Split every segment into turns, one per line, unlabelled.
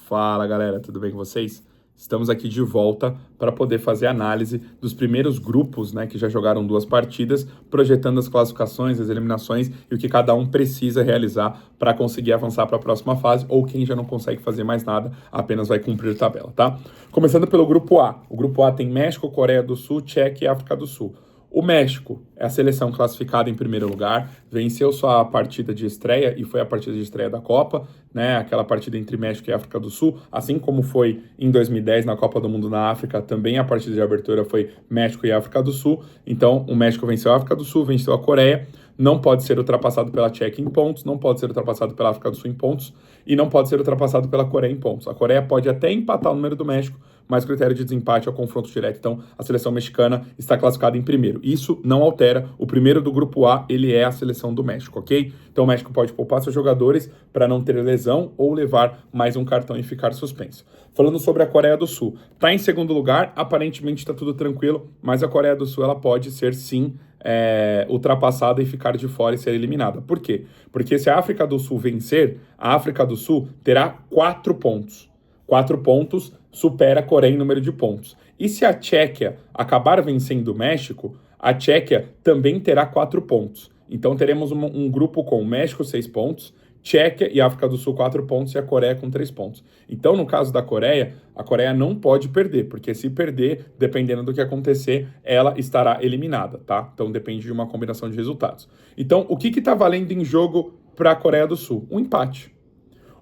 Fala galera, tudo bem com vocês? Estamos aqui de volta para poder fazer análise dos primeiros grupos, né, que já jogaram 2 partidas, projetando as classificações, as eliminações e o que cada um precisa realizar para conseguir avançar para a próxima fase, ou quem já não consegue fazer mais nada, apenas vai cumprir tabela, tá? Começando pelo grupo A. O grupo A tem México, Coreia do Sul, Tchequia e África do Sul. O México é a seleção classificada em primeiro lugar, venceu sua partida de estreia e foi a partida de estreia da Copa, né? Aquela partida entre México e África do Sul, assim como foi em 2010 na Copa do Mundo na África, também a partida de abertura foi México e África do Sul. Então, o México venceu a África do Sul, venceu a Coreia, não pode ser ultrapassado pela Tchequia em pontos, não pode ser ultrapassado pela África do Sul em pontos e não pode ser ultrapassado pela Coreia em pontos. A Coreia pode até empatar o número do México, mas o critério de desempate é o confronto direto. Então, a seleção mexicana está classificada em primeiro. Isso não altera. O primeiro do grupo A, ele é a seleção do México, ok? Então, o México pode poupar seus jogadores para não ter lesão ou levar mais um cartão e ficar suspenso. Falando sobre a Coreia do Sul, está em segundo lugar, aparentemente está tudo tranquilo, mas a Coreia do Sul ela pode ser sim ultrapassada e ficar de fora e ser eliminada. Por quê? Porque se a África do Sul vencer, a África do Sul terá 4 pontos. 4 pontos supera a Coreia em número de pontos. E se a Tchequia acabar vencendo o México, a Tchequia também terá 4 pontos. Então teremos um grupo com México 6 pontos, Tchequia e África do Sul 4 pontos e a Coreia com 3 pontos. Então, no caso da Coreia, a Coreia não pode perder, porque se perder, dependendo do que acontecer, ela estará eliminada, tá? Então depende de uma combinação de resultados. Então, o que está valendo em jogo para a Coreia do Sul? Um empate.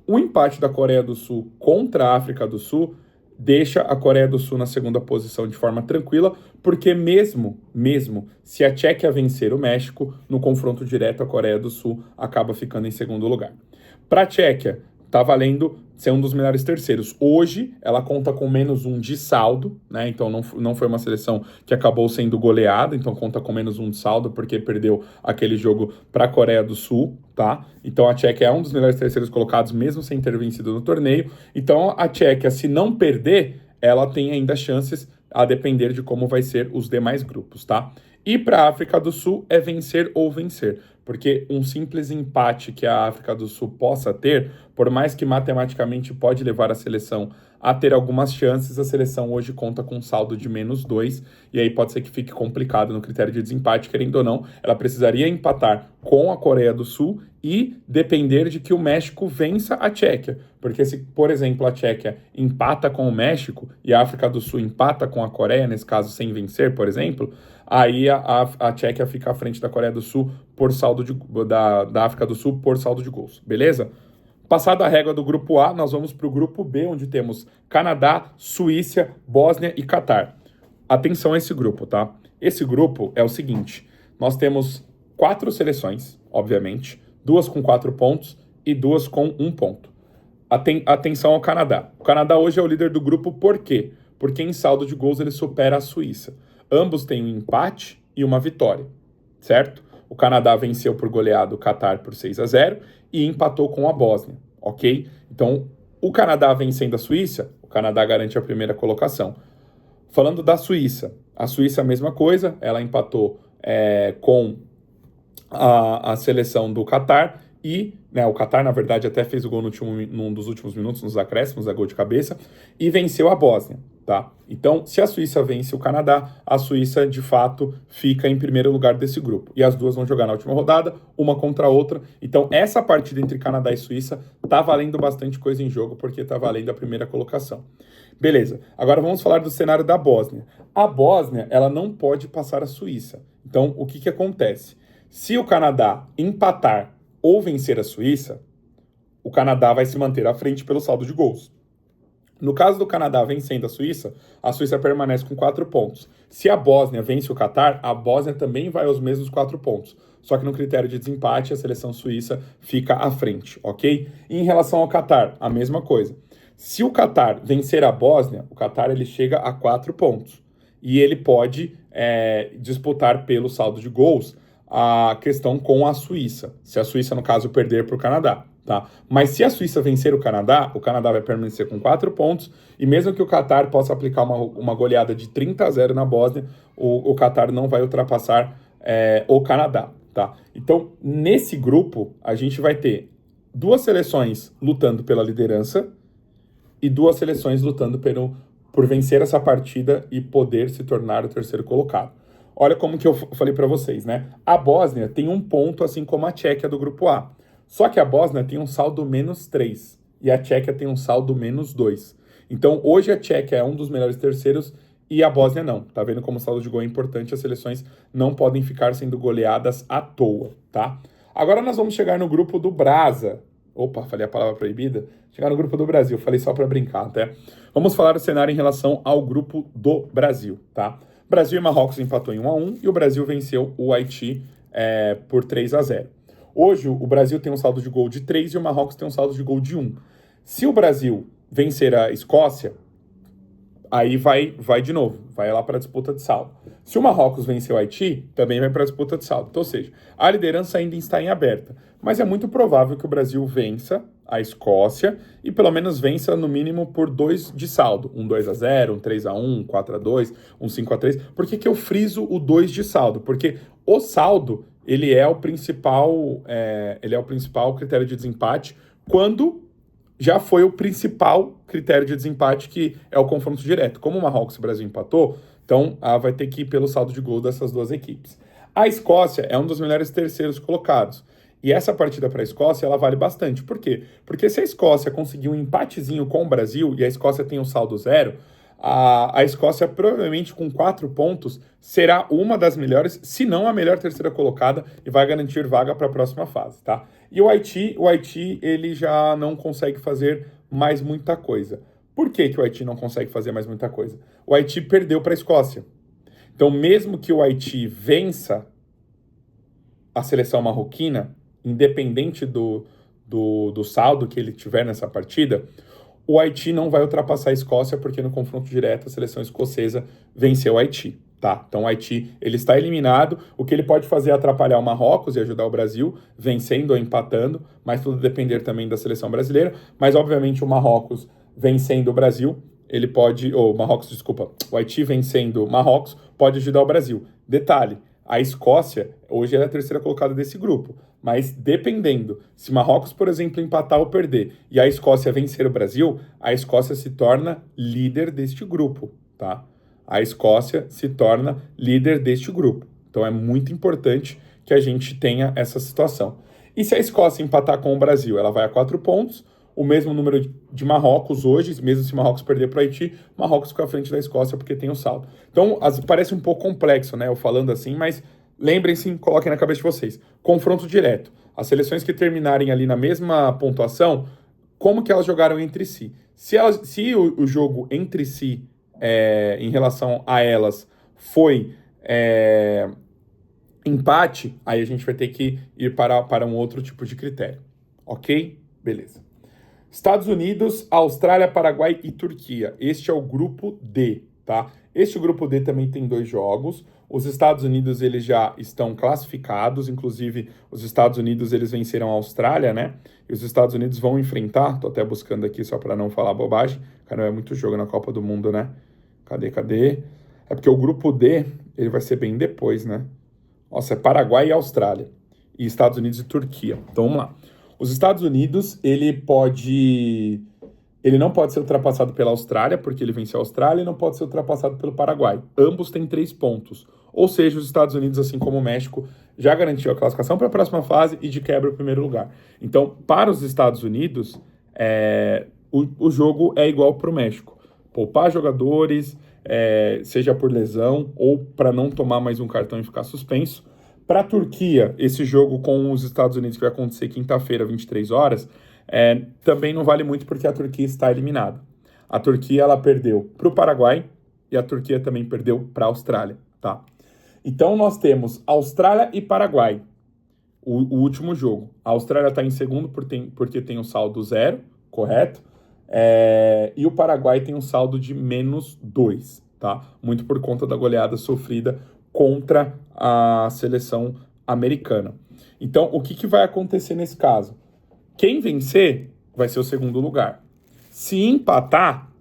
O empate da Coreia do Sul contra a África do Sul deixa a Coreia do Sul na segunda posição de forma tranquila, porque mesmo se a Tchequia vencer o México, no confronto direto a Coreia do Sul acaba ficando em segundo lugar. Para a Tchequia, tá valendo ser um dos melhores terceiros. Hoje, ela conta com -1 de saldo, né? Então não foi uma seleção que acabou sendo goleada, então conta com -1 de saldo, porque perdeu aquele jogo para a Coreia do Sul, tá? Então a Tchequia é um dos melhores terceiros colocados, mesmo sem ter vencido no torneio. Então a Tchequia, se não perder, ela tem ainda chances, a depender de como vai ser os demais grupos, tá? E para a África do Sul é vencer ou vencer, porque um simples empate que a África do Sul possa ter, por mais que matematicamente pode levar a seleção a ter algumas chances, a seleção hoje conta com um saldo de -2, e aí pode ser que fique complicado no critério de desempate, querendo ou não, ela precisaria empatar com a Coreia do Sul e depender de que o México vença a Tchequia, porque se, por exemplo, a Tchequia empata com o México e a África do Sul empata com a Coreia, nesse caso sem vencer, por exemplo, aí a Tchequia fica à frente da Coreia do Sul por saldo da África do Sul por saldo de gols, beleza? Passada a régua do grupo A, nós vamos para o grupo B, onde temos Canadá, Suíça, Bósnia e Catar. Atenção a esse grupo, tá? Esse grupo é o seguinte, nós temos 4 seleções, obviamente, 2 com 4 pontos e 2 com 1 ponto. Atenção ao Canadá. O Canadá hoje é o líder do grupo, por quê? Porque em saldo de gols ele supera a Suíça. Ambos têm um empate e uma vitória, certo? O Canadá venceu por goleado o Catar por 6-0 e empatou com a Bósnia, ok? Então, o Canadá vencendo a Suíça, o Canadá garante a primeira colocação. Falando da Suíça, a Suíça a mesma coisa, ela empatou com a seleção do Catar e, né, o Catar, na verdade, até fez o gol num dos últimos minutos, nos acréscimos, gol de cabeça, e venceu a Bósnia, tá? Então, se a Suíça vence o Canadá, a Suíça, de fato, fica em primeiro lugar desse grupo. E as duas vão jogar na última rodada, uma contra a outra. Então, essa partida entre Canadá e Suíça tá valendo bastante coisa em jogo, porque tá valendo a primeira colocação. Beleza, agora vamos falar do cenário da Bósnia. A Bósnia, ela não pode passar a Suíça. Então, o que acontece? Se o Canadá empatar ou vencer a Suíça, o Canadá vai se manter à frente pelo saldo de gols. No caso do Canadá vencendo a Suíça permanece com 4 pontos. Se a Bósnia vence o Catar, a Bósnia também vai aos mesmos 4 pontos. Só que no critério de desempate, a seleção suíça fica à frente, ok? E em relação ao Catar, a mesma coisa. Se o Catar vencer a Bósnia, o Catar ele chega a 4 pontos. E ele pode disputar pelo saldo de gols a questão com a Suíça. Se a Suíça, no caso, perder para o Canadá. Tá? Mas se a Suíça vencer o Canadá vai permanecer com 4 pontos, e mesmo que o Catar possa aplicar uma goleada de 30-0 na Bósnia, o Catar não vai ultrapassar o Canadá. Tá? Então, nesse grupo, a gente vai ter 2 seleções lutando pela liderança e duas seleções lutando por vencer essa partida e poder se tornar o terceiro colocado. Olha como que eu falei para vocês, né? A Bósnia tem 1 ponto, assim como a Tchequia do grupo A. Só que a Bósnia tem um saldo -3 e a Tchequia tem um saldo -2. Então, hoje a Tchequia é um dos melhores terceiros e a Bósnia não. Tá vendo como o saldo de gol é importante? As seleções não podem ficar sendo goleadas à toa, tá? Agora nós vamos chegar no grupo do Brasa. Opa, falei a palavra proibida. Chegar no grupo do Brasil, falei só para brincar, até. Vamos falar do cenário em relação ao grupo do Brasil, tá? Brasil e Marrocos empatou em 1-1 e o Brasil venceu o Haiti por 3-0. Hoje o Brasil tem um saldo de gol de 3 e o Marrocos tem um saldo de gol de 1. Se o Brasil vencer a Escócia, aí vai de novo, vai lá para a disputa de saldo. Se o Marrocos vencer o Haiti, também vai para a disputa de saldo. Então, ou seja, a liderança ainda está em aberta. Mas é muito provável que o Brasil vença a Escócia e pelo menos vença no mínimo por 2 de saldo. 2-0, 3-1, 4-2, 5-3. Por que eu friso o 2 de saldo? Porque o saldo, ele é o principal critério de desempate quando já foi o principal critério de desempate, que é o confronto direto. Como o Marrocos e o Brasil empatou, então vai ter que ir pelo saldo de gol dessas duas equipes. A Escócia é um dos melhores terceiros colocados. E essa partida para a Escócia, ela vale bastante. Por quê? Porque se a Escócia conseguir um empatezinho com o Brasil e a Escócia tem um saldo 0, a Escócia provavelmente com 4 pontos será uma das melhores, se não a melhor terceira colocada e vai garantir vaga para a próxima fase, tá? E o Haiti ele já não consegue fazer mais muita coisa. Por que o Haiti não consegue fazer mais muita coisa? O Haiti perdeu para a Escócia. Então, mesmo que o Haiti vença a seleção marroquina, independente do saldo que ele tiver nessa partida, o Haiti não vai ultrapassar a Escócia, porque no confronto direto a seleção escocesa venceu o Haiti, tá? Então o Haiti, ele está eliminado. O que ele pode fazer é atrapalhar o Marrocos e ajudar o Brasil, vencendo ou empatando, mas tudo depender também da seleção brasileira. Mas obviamente o Marrocos vencendo o Brasil, ele pode... o Haiti vencendo o Marrocos pode ajudar o Brasil. Detalhe, a Escócia, hoje ela é a terceira colocada desse grupo, mas dependendo, se Marrocos, por exemplo, empatar ou perder e a Escócia vencer o Brasil, a Escócia se torna líder deste grupo, tá? A Escócia se torna líder deste grupo. Então é muito importante que a gente tenha essa situação. E se a Escócia empatar com o Brasil, ela vai a 4 pontos, o mesmo número de Marrocos hoje, mesmo se Marrocos perder para o Haiti, Marrocos fica à frente da Escócia porque tem o saldo. Então, parece um pouco complexo, né, eu falando assim, mas lembrem-se, coloquem na cabeça de vocês. Confronto direto. As seleções que terminarem ali na mesma pontuação, como que elas jogaram entre si? Se o jogo entre si, em relação a elas, foi empate, aí a gente vai ter que ir para um outro tipo de critério. Ok? Beleza. Estados Unidos, Austrália, Paraguai e Turquia. Este é o grupo D, tá? Este grupo D também tem 2 jogos. Os Estados Unidos, eles já estão classificados. Inclusive, os Estados Unidos, eles venceram a Austrália, né? E os Estados Unidos vão enfrentar... Tô até buscando aqui só para não falar bobagem. Cara, é muito jogo na Copa do Mundo, né? Cadê? É porque o grupo D, ele vai ser bem depois, né? Nossa, é Paraguai e Austrália. E Estados Unidos e Turquia. Então, vamos lá. Os Estados Unidos, ele não pode ser ultrapassado pela Austrália, porque ele venceu a Austrália, e não pode ser ultrapassado pelo Paraguai. Ambos têm 3 pontos. Ou seja, os Estados Unidos, assim como o México, já garantiu a classificação para a próxima fase e de quebra o primeiro lugar. Então, para os Estados Unidos, o jogo é igual para o México. Poupar jogadores, seja por lesão ou para não tomar mais um cartão e ficar suspenso. Para a Turquia, esse jogo com os Estados Unidos que vai acontecer quinta-feira, 23 horas, também não vale muito porque a Turquia está eliminada. A Turquia, ela perdeu para o Paraguai e a Turquia também perdeu para a Austrália, tá? Então, nós temos Austrália e Paraguai, o último jogo. A Austrália está em segundo porque tem um saldo 0, correto? E o Paraguai tem um saldo de -2, tá? Muito por conta da goleada sofrida contra a seleção americana. Então, o que vai acontecer nesse caso? Quem vencer vai ser o segundo lugar. Se empatar,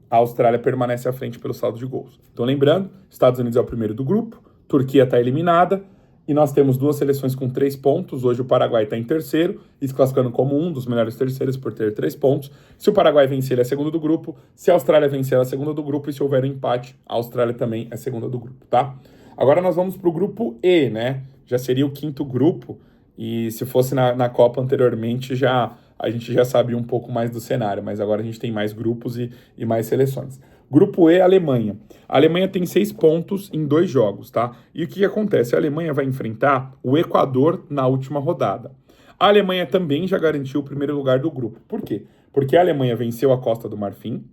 a Austrália permanece à frente pelo saldo de gols. Então, lembrando, Estados Unidos é o primeiro do grupo, Turquia está eliminada, E nós temos duas seleções com 3 pontos. Hoje o Paraguai está em terceiro, e se classificando como um dos melhores terceiros por ter 3 pontos. Se o Paraguai vencer, ele é segundo do grupo. Se a Austrália vencer, ela é segunda do grupo. E se houver um empate, a Austrália também é segunda do grupo, tá? Agora nós vamos para o grupo E, né? Já seria o 5º grupo. E se fosse na Copa anteriormente, a gente já sabia um pouco mais do cenário. Mas agora a gente tem mais grupos e mais seleções. Grupo E, Alemanha. A Alemanha tem 6 pontos em 2 jogos, tá? E o que acontece? A Alemanha vai enfrentar o Equador na última rodada. A Alemanha também já garantiu o primeiro lugar do grupo. Por quê? Porque a Alemanha venceu a Costa do Marfim,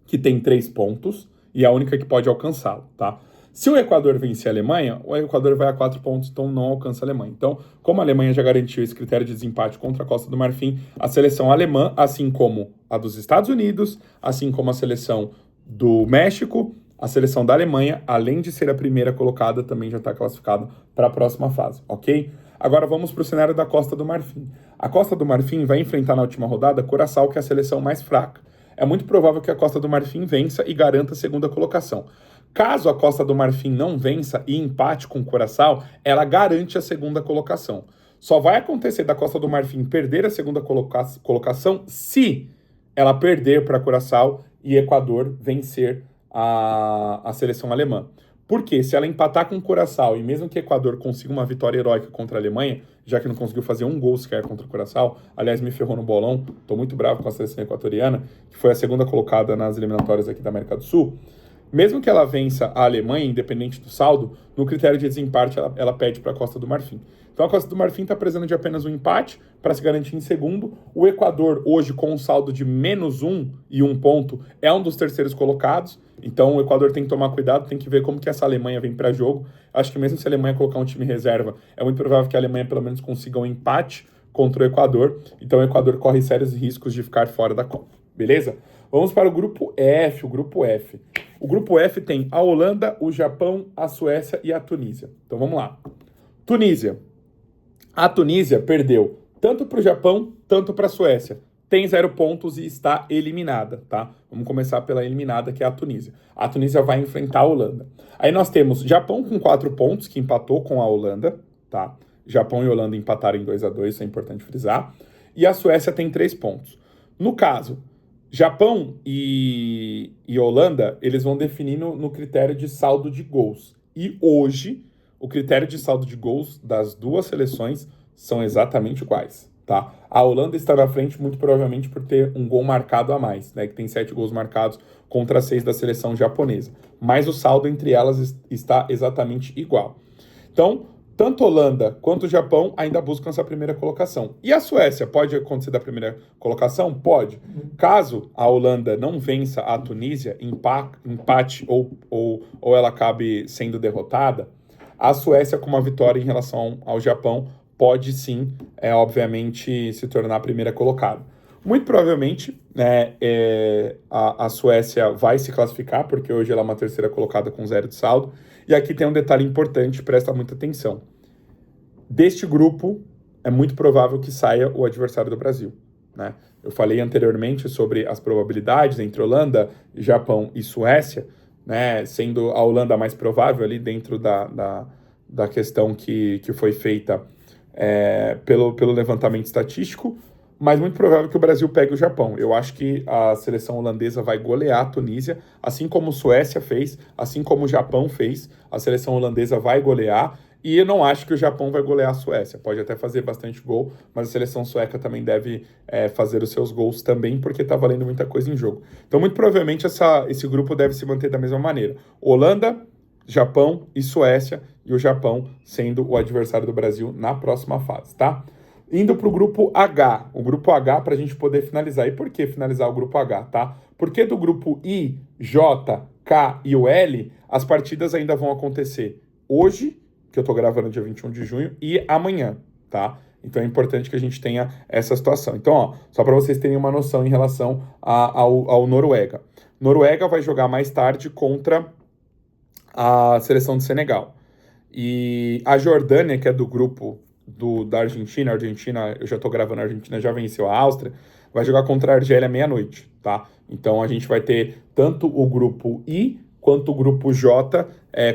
que tem 3 pontos, e é a única que pode alcançá-lo, tá? Se o Equador vencer a Alemanha, o Equador vai a 4 pontos, então não alcança a Alemanha. Então, como a Alemanha já garantiu esse critério de desempate contra a Costa do Marfim, a seleção alemã, assim como a dos Estados Unidos, assim como a seleção do México, a seleção da Alemanha, além de ser a primeira colocada, também já está classificada para a próxima fase, ok? Agora vamos para o cenário da Costa do Marfim. A Costa do Marfim vai enfrentar na última rodada Curaçao, que é a seleção mais fraca. É muito provável que a Costa do Marfim vença e garanta a segunda colocação. Caso a Costa do Marfim não vença e empate com o Curaçao, ela garante a segunda colocação. Só vai acontecer da Costa do Marfim perder a segunda colocação se ela perder para Curaçao e Equador vencer a seleção alemã. Porque se ela empatar com o Curaçao e mesmo que Equador consiga uma vitória heróica contra a Alemanha, já que não conseguiu fazer um gol sequer contra o Curaçao, aliás, me ferrou no bolão, tô muito bravo com a seleção equatoriana, que foi a segunda colocada nas eliminatórias aqui da América do Sul. Mesmo que ela vença a Alemanha, independente do saldo, no critério de desempate ela pede para a Costa do Marfim. Então a Costa do Marfim está precisando de apenas um empate para se garantir em segundo. O Equador, hoje, com um saldo de -1 e 1 ponto, é um dos terceiros colocados. Então o Equador tem que tomar cuidado, tem que ver como que essa Alemanha vem para jogo. Acho que mesmo se a Alemanha colocar um time reserva, é muito provável que a Alemanha pelo menos consiga um empate contra o Equador. Então o Equador corre sérios riscos de ficar fora da Copa. Beleza? Vamos para o grupo F, o grupo F. O grupo F tem a Holanda, o Japão, a Suécia e a Tunísia. Então vamos lá. Tunísia. A Tunísia perdeu tanto para o Japão, tanto para a Suécia. Tem 0 pontos e está eliminada, tá? Vamos começar pela eliminada, que é a Tunísia. A Tunísia vai enfrentar a Holanda. Aí nós temos Japão com 4 pontos, que empatou com a Holanda, tá? Japão e Holanda empataram em 2-2, isso é importante frisar. E a Suécia tem 3 pontos. No caso, Japão e Holanda, eles vão definir no critério de saldo de gols. E hoje, o critério de saldo de gols das duas seleções são exatamente iguais, tá? A Holanda está na frente muito provavelmente por ter um gol marcado a mais, né? Que tem 7 gols marcados contra 6 da seleção japonesa. Mas o saldo entre elas está exatamente igual. Então, tanto Holanda quanto o Japão ainda buscam essa primeira colocação. E a Suécia, pode acontecer da primeira colocação? Pode. Caso a Holanda não vença a Tunísia, empate ou ela acabe sendo derrotada, a Suécia, com uma vitória em relação ao Japão, pode sim, obviamente, se tornar a primeira colocada. Muito provavelmente, né, a Suécia vai se classificar, porque hoje ela é uma terceira colocada com 0 de saldo. E aqui tem um detalhe importante, presta muita atenção. Deste grupo, é muito provável que saia o adversário do Brasil, né? Eu falei anteriormente sobre as probabilidades entre Holanda, Japão e Suécia, né, sendo a Holanda mais provável ali dentro da questão que foi feita pelo levantamento estatístico, mas muito provável que o Brasil pegue o Japão. Eu acho que a seleção holandesa vai golear a Tunísia, assim como a Suécia fez, assim como o Japão fez, a seleção holandesa vai golear, e eu não acho que o Japão vai golear a Suécia. Pode até fazer bastante gol, mas a seleção sueca também deve fazer os seus gols também, porque está valendo muita coisa em jogo. Então, muito provavelmente, esse grupo deve se manter da mesma maneira. Holanda, Japão e Suécia, e o Japão sendo o adversário do Brasil na próxima fase, tá? Indo para o grupo H. O grupo H, para a gente poder finalizar. E por que finalizar o grupo H, tá? Porque do grupo I, J, K e o L, as partidas ainda vão acontecer hoje, que eu tô gravando dia 21 de junho, e amanhã, tá? Então é importante que a gente tenha essa situação. Então, ó, só para vocês terem uma noção em relação ao Noruega. Noruega vai jogar mais tarde contra a seleção de Senegal. E a Jordânia, que é do grupo da Argentina, eu já tô gravando, a Argentina já venceu a Áustria, vai jogar contra a Argélia meia-noite, tá? Então a gente vai ter tanto o grupo I quanto o grupo J,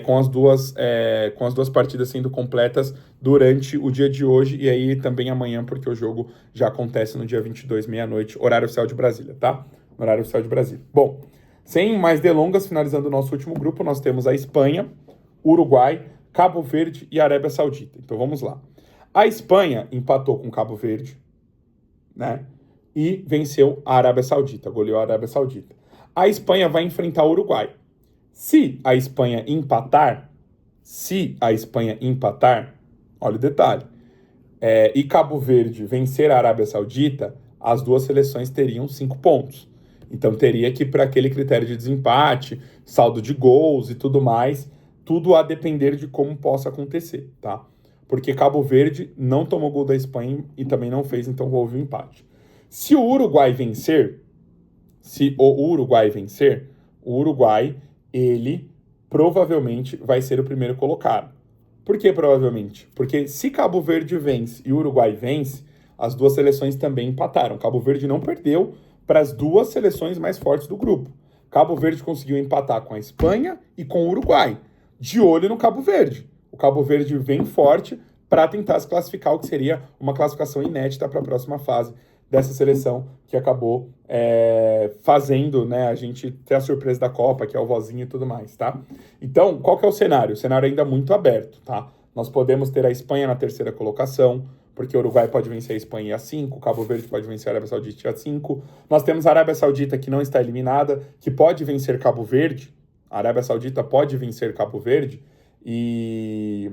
com as duas partidas sendo completas durante o dia de hoje e aí também amanhã, porque o jogo já acontece no dia 22, meia-noite, horário oficial de Brasília, tá? Horário oficial de Brasília. Bom, sem mais delongas, finalizando o nosso último grupo, nós temos a Espanha, Uruguai, Cabo Verde e Arábia Saudita. Então vamos lá. A Espanha empatou com Cabo Verde, né? E venceu a Arábia Saudita, goleou a Arábia Saudita. A Espanha vai enfrentar o Uruguai. Se a Espanha empatar, olha o detalhe, e Cabo Verde vencer a Arábia Saudita, as duas seleções teriam 5 pontos. Então teria que ir para aquele critério de desempate, saldo de gols e tudo mais, tudo a depender de como possa acontecer, tá? Porque Cabo Verde não tomou gol da Espanha e também não fez, então houve um empate. Se o Uruguai vencer, o Uruguai, ele provavelmente vai ser o primeiro colocado. Por que provavelmente? Porque se Cabo Verde vence e o Uruguai vence, as duas seleções também empataram. Cabo Verde não perdeu para as duas seleções mais fortes do grupo. Cabo Verde conseguiu empatar com a Espanha e com o Uruguai. De olho no Cabo Verde. O Cabo Verde vem forte para tentar se classificar, o que seria uma classificação inédita para a próxima fase dessa seleção que acabou fazendo, né, a gente ter a surpresa da Copa, que é o vozinho e tudo mais, tá? Então, qual que é o cenário? O cenário ainda muito aberto, tá? Nós podemos ter a Espanha na terceira colocação, porque o Uruguai pode vencer a Espanha a 5, o Cabo Verde pode vencer a Arábia Saudita a 5. Nós temos a Arábia Saudita, que não está eliminada, que pode vencer Cabo Verde. A Arábia Saudita pode vencer Cabo Verde, e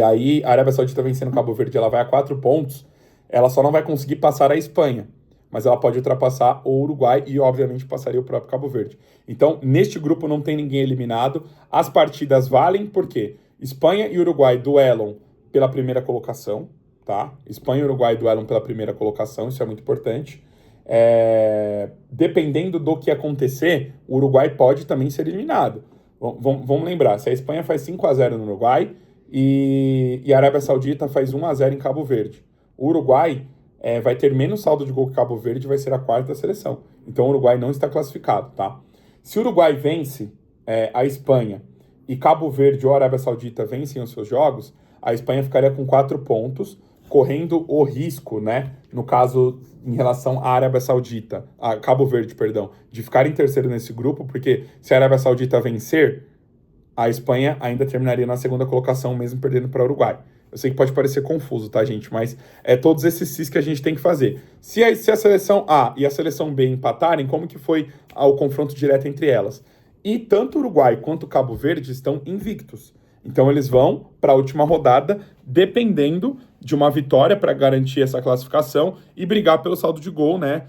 aí a Arábia Saudita vencendo Cabo Verde, ela vai a 4 pontos, ela só não vai conseguir passar a Espanha, mas ela pode ultrapassar o Uruguai e, obviamente, passaria o próprio Cabo Verde. Então, neste grupo não tem ninguém eliminado. As partidas valem porque Espanha e Uruguai duelam pela primeira colocação, tá? Espanha e Uruguai duelam pela primeira colocação, isso é muito importante. Dependendo do que acontecer, o Uruguai pode também ser eliminado. Vamos lembrar, se a Espanha faz 5-0 no Uruguai e a Arábia Saudita faz 1-0 em Cabo Verde, o Uruguai vai ter menos saldo de gol que Cabo Verde e vai ser a quarta seleção. Então o Uruguai não está classificado, tá? Se o Uruguai vence a Espanha e Cabo Verde ou a Arábia Saudita vencem os seus jogos, a Espanha ficaria com 4 pontos, correndo o risco, né, no caso, em relação à Arábia Saudita, a Cabo Verde, perdão, de ficar em terceiro nesse grupo, porque se a Arábia Saudita vencer, a Espanha ainda terminaria na segunda colocação, mesmo perdendo para o Uruguai. Eu sei que pode parecer confuso, tá, gente? Mas é todos esses cis que a gente tem que fazer. Se a seleção A e a seleção B empatarem, como que foi o confronto direto entre elas? E tanto o Uruguai quanto o Cabo Verde estão invictos. Então eles vão para a última rodada, dependendo de uma vitória para garantir essa classificação e brigar pelo saldo de gol, né?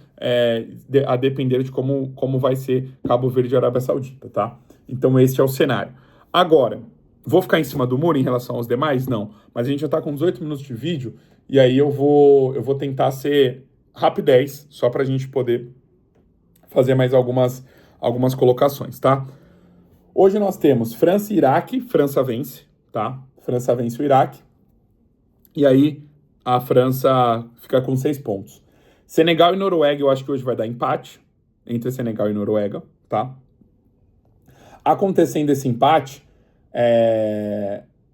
A depender de como vai ser Cabo Verde e Arábia Saudita, tá? Então esse é o cenário. Agora, vou ficar em cima do muro em relação aos demais? Não. Mas a gente já está com 18 minutos de vídeo e aí eu vou tentar ser rapidez, só para a gente poder fazer mais algumas colocações, tá? Hoje nós temos França e Iraque. França vence, tá? França vence o Iraque. E aí a França fica com 6 pontos. Senegal e Noruega, eu acho que hoje vai dar empate entre Senegal e Noruega, tá? Acontecendo esse empate,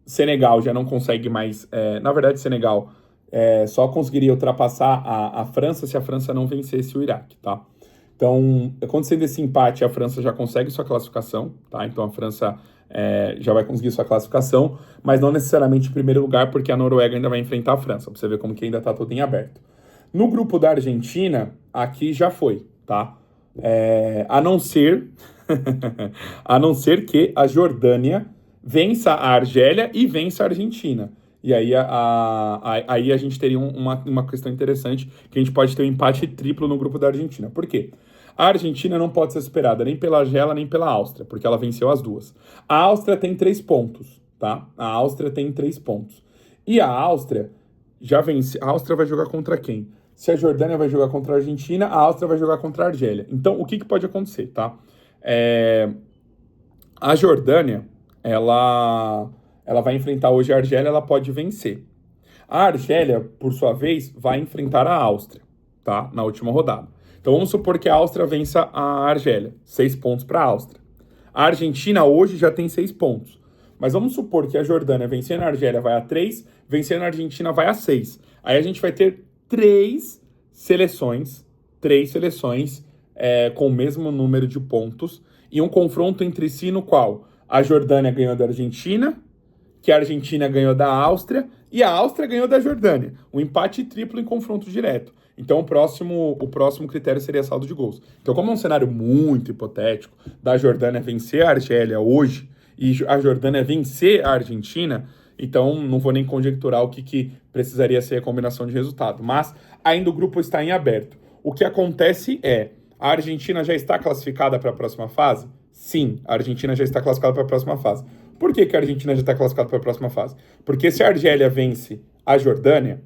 Senegal já não consegue mais... na verdade, Senegal só conseguiria ultrapassar a França se a França não vencesse o Iraque, tá? Então, acontecendo esse empate, a França já consegue sua classificação, tá? Então, a França já vai conseguir sua classificação, mas não necessariamente em primeiro lugar, porque a Noruega ainda vai enfrentar a França, pra você ver como que ainda tá tudo em aberto. No grupo da Argentina, aqui já foi, tá? A não ser que a Jordânia vença a Argélia e vença a Argentina. E aí aí a gente teria uma questão interessante, que a gente pode ter um empate triplo no grupo da Argentina. Por quê? A Argentina não pode ser superada nem pela Argélia nem pela Áustria, porque ela venceu as duas. A Áustria tem 3 pontos, tá? A Áustria tem 3 pontos. E a Áustria já vence. A Áustria vai jogar contra quem? Se a Jordânia vai jogar contra a Argentina, a Áustria vai jogar contra a Argélia. Então, o que pode acontecer, tá? A Jordânia, ela vai enfrentar hoje a Argélia, ela pode vencer. A Argélia, por sua vez, vai enfrentar a Áustria, tá? Na última rodada. Então, vamos supor que a Áustria vença a Argélia. 6 pontos para a Áustria. A Argentina hoje já tem 6 pontos. Mas vamos supor que a Jordânia vencendo a Argélia vai a 3, vencendo a Argentina vai a 6. Aí a gente vai ter 3 seleções com o mesmo número de pontos e um confronto entre si no qual a Jordânia ganhou da Argentina, que a Argentina ganhou da Áustria e a Áustria ganhou da Jordânia. Um empate triplo em confronto direto. Então, o próximo critério seria saldo de gols. Então, como é um cenário muito hipotético da Jordânia vencer a Argélia hoje e a Jordânia vencer a Argentina, então não vou nem conjecturar o que precisaria ser a combinação de resultado. Mas ainda o grupo está em aberto. O que acontece é, a Argentina já está classificada para a próxima fase? Sim, a Argentina já está classificada para a próxima fase. Por que a Argentina já está classificada para a próxima fase? Porque se a Argélia vence a Jordânia,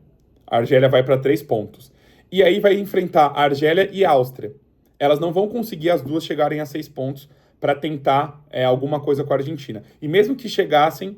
a Argélia vai para 3 pontos. E aí vai enfrentar a Argélia e a Áustria. Elas não vão conseguir as duas chegarem a 6 pontos para tentar alguma coisa com a Argentina. E mesmo que chegassem,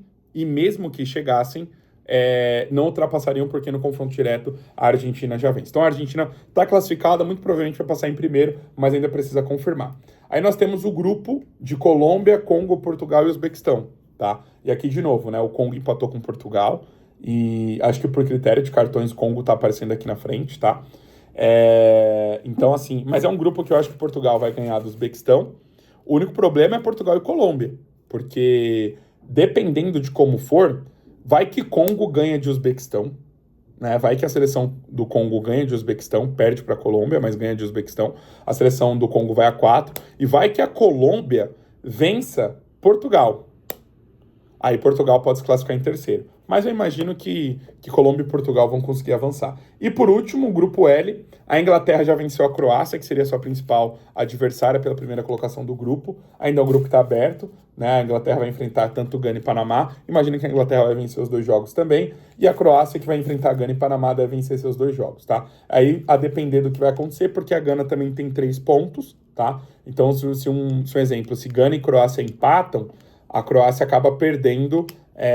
não ultrapassariam, porque no confronto direto a Argentina já vence. Então a Argentina está classificada, muito provavelmente vai passar em primeiro, mas ainda precisa confirmar. Aí nós temos o grupo de Colômbia, Congo, Portugal e Uzbequistão, tá? E aqui de novo, né, o Congo empatou com Portugal, e acho que por critério de cartões o Congo tá aparecendo aqui na frente, tá? Então assim, mas é um grupo que eu acho que Portugal vai ganhar do Uzbequistão. O único problema é Portugal e Colômbia, porque dependendo de como for, vai que Congo ganha de Uzbequistão, né? Vai que a seleção do Congo ganha de Uzbequistão, perde para a Colômbia, mas ganha de Uzbequistão. A seleção do Congo vai a 4, e vai que a Colômbia vença Portugal. Aí Portugal pode se classificar em terceiro. Mas eu imagino que Colômbia e Portugal vão conseguir avançar. E por último, o grupo L, a Inglaterra já venceu a Croácia, que seria a sua principal adversária pela primeira colocação do grupo. Ainda é um grupo que está aberto, né? A Inglaterra vai enfrentar tanto Gana e Panamá. Imagina que a Inglaterra vai vencer os 2 jogos também. E a Croácia, que vai enfrentar Gana e Panamá, deve vencer seus 2 jogos, tá? Aí, a depender do que vai acontecer, porque a Gana também tem 3 pontos, tá? Então, se um exemplo, se Gana e Croácia empatam, a Croácia acaba perdendo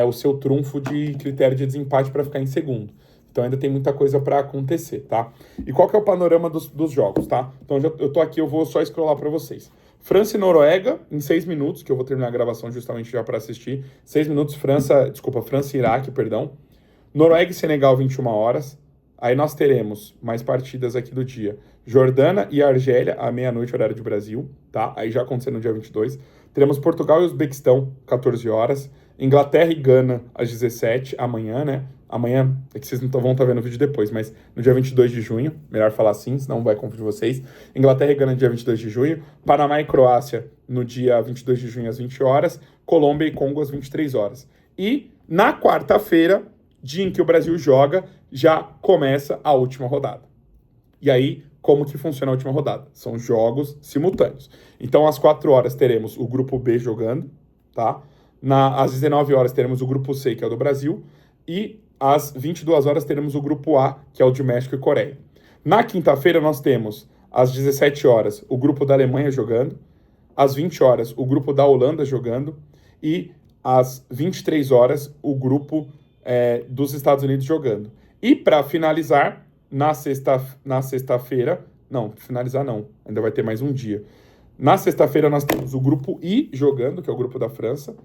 o seu trunfo de critério de desempate para ficar em segundo. Então ainda tem muita coisa para acontecer, tá? E qual que é o panorama dos jogos, tá? Então eu tô aqui, eu vou só scrollar para vocês. França e Noruega, em 6 minutos, que eu vou terminar a gravação justamente já para assistir. 6 minutos, França e Iraque, perdão. Noruega e Senegal, 21 horas. Aí nós teremos mais partidas aqui do dia. Jordânia e Argélia, à meia-noite, horário de Brasil, tá? Aí já aconteceu no dia 22. Teremos Portugal e Uzbequistão, 14 horas. Inglaterra e Gana, às 17, amanhã, né? Amanhã, é que vocês não vão estar vendo o vídeo depois, mas no dia 22 de junho, melhor falar assim, senão vai confundir vocês. Inglaterra e Gana no dia 22 de junho. Panamá e Croácia no dia 22 de junho, às 20 horas. Colômbia e Congo, às 23 horas. E na quarta-feira, dia em que o Brasil joga, já começa a última rodada. E aí, como que funciona a última rodada? São jogos simultâneos. Então, às 4 horas teremos o grupo B jogando, tá? Às 19 horas teremos o grupo C, que é o do Brasil, e às 22 horas teremos o grupo A, que é o de México e Coreia. Na quinta-feira nós temos, às 17 horas, o grupo da Alemanha jogando, às 20 horas, o grupo da Holanda jogando, e às 23 horas, o grupo dos Estados Unidos jogando. E para finalizar, na sexta-feira, ainda vai ter mais um dia. Na sexta-feira nós temos o grupo I jogando, que é o grupo da França,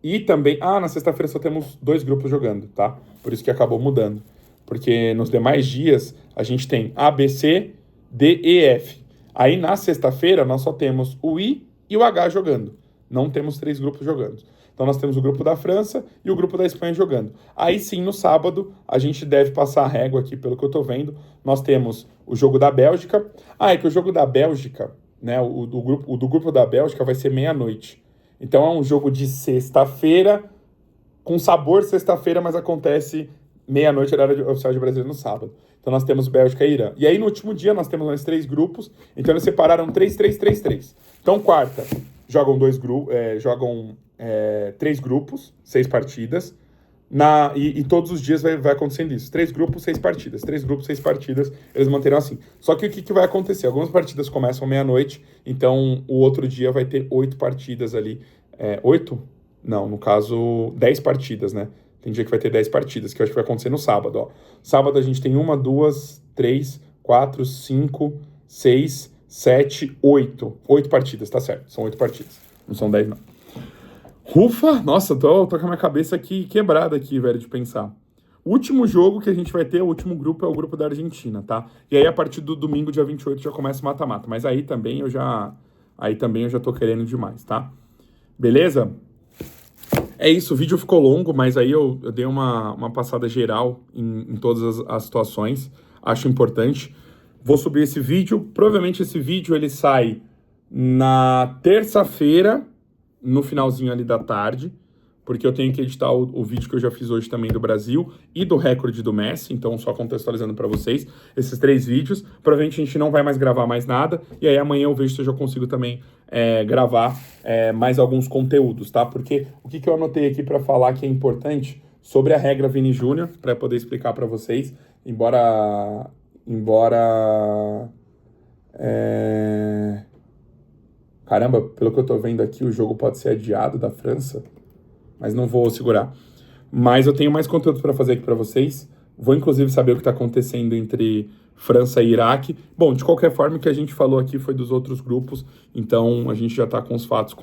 e também, na sexta-feira só temos 2 grupos jogando, tá? Por isso que acabou mudando. Porque nos demais dias a gente tem A, B, C, D, E, F. Aí na sexta-feira nós só temos o I e o H jogando. Não temos 3 grupos jogando. Então nós temos o grupo da França e o grupo da Espanha jogando. Aí sim, no sábado, a gente deve passar a régua aqui, pelo que eu tô vendo. Nós temos o jogo da Bélgica. É que o jogo da Bélgica, né, o do grupo da Bélgica vai ser meia-noite. Então é um jogo de sexta-feira, com sabor sexta-feira, mas acontece meia-noite, horário oficial de Brasília, no sábado. Então nós temos Bélgica e Irã. E aí no último dia nós temos mais 3 grupos, então eles separaram 3, 3, 3, 3. Então quarta, jogam 3 grupos, 6 partidas, e todos os dias vai acontecendo isso. 3 grupos, 6 partidas. 3 grupos, 6 partidas, eles manterão assim. Só que o que vai acontecer? Algumas partidas começam meia-noite, então o outro dia vai ter 8 partidas ali. 8? Não, no caso, 10 partidas, né? Tem dia que vai ter 10 partidas, que eu acho que vai acontecer no sábado, ó. Sábado a gente tem 1, 2, 3, 4, 5, 6, 7, 8. 8 partidas, tá certo. São 8 partidas. Não são 10, não. Ufa! Nossa, tô com a minha cabeça aqui quebrada aqui, velho, de pensar. O último jogo que a gente vai ter, o último grupo, é o grupo da Argentina, tá? E aí, a partir do domingo, dia 28, já começa o mata-mata. Mas aí também eu já tô querendo demais, tá? Beleza? É isso, o vídeo ficou longo, mas aí eu dei uma passada geral em todas as situações. Acho importante. Vou subir esse vídeo. Provavelmente esse vídeo ele sai na terça-feira, no finalzinho ali da tarde, porque eu tenho que editar o vídeo que eu já fiz hoje também do Brasil e do recorde do Messi, então só contextualizando para vocês, esses 3 vídeos. Provavelmente a gente não vai mais gravar mais nada, e aí amanhã eu vejo se eu já consigo também gravar mais alguns conteúdos, tá? Porque o que eu anotei aqui para falar que é importante sobre a regra Vini Júnior, para poder explicar para vocês, embora caramba, pelo que eu tô vendo aqui, o jogo pode ser adiado da França, mas não vou segurar. Mas eu tenho mais conteúdo para fazer aqui para vocês. Vou, inclusive, saber o que está acontecendo entre França e Iraque. Bom, de qualquer forma, o que a gente falou aqui foi dos outros grupos, então a gente já está com os fatos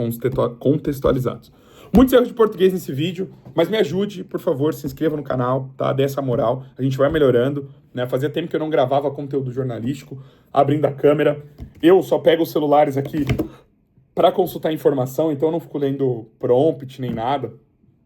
contextualizados. Muitos erros de português nesse vídeo, mas me ajude, por favor, se inscreva no canal, tá? Dê essa moral, a gente vai melhorando, né? Fazia tempo que eu não gravava conteúdo jornalístico, abrindo a câmera. Eu só pego os celulares aqui para consultar informação, então eu não fico lendo prompt nem nada.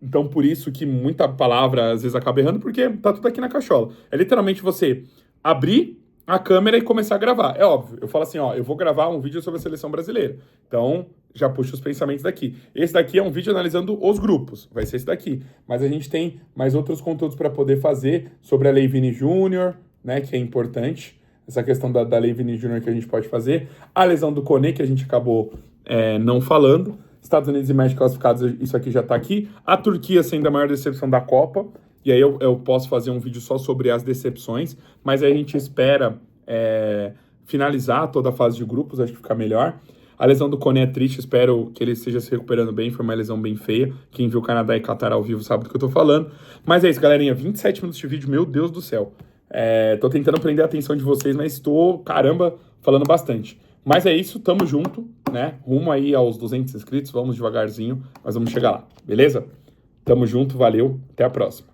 Então, por isso que muita palavra às vezes acaba errando, porque tá tudo aqui na cachola. É literalmente você abrir a câmera e começar a gravar. É óbvio, eu falo assim, ó, eu vou gravar um vídeo sobre a seleção brasileira. Então, já puxo os pensamentos daqui. Esse daqui é um vídeo analisando os grupos, vai ser esse daqui. Mas a gente tem mais outros conteúdos para poder fazer sobre a Lei Vini Júnior, né, que é importante. Essa questão da Lei Vini Júnior que a gente pode fazer. A lesão do Koné, que a gente acabou não falando. Estados Unidos e México classificados, isso aqui já tá aqui. A Turquia sendo a maior decepção da Copa. E aí eu posso fazer um vídeo só sobre as decepções. Mas aí a gente espera finalizar toda a fase de grupos, acho que fica melhor. A lesão do Koné é triste, espero que ele esteja se recuperando bem, foi uma lesão bem feia. Quem viu Canadá e Catar ao vivo sabe do que eu tô falando. Mas é isso, galerinha, 27 minutos de vídeo, meu Deus do céu. Tô tentando prender a atenção de vocês, mas estou, caramba, falando bastante. Mas é isso, tamo junto, né? Rumo aí aos 200 inscritos, vamos devagarzinho, mas vamos chegar lá, beleza? Tamo junto, valeu, até a próxima.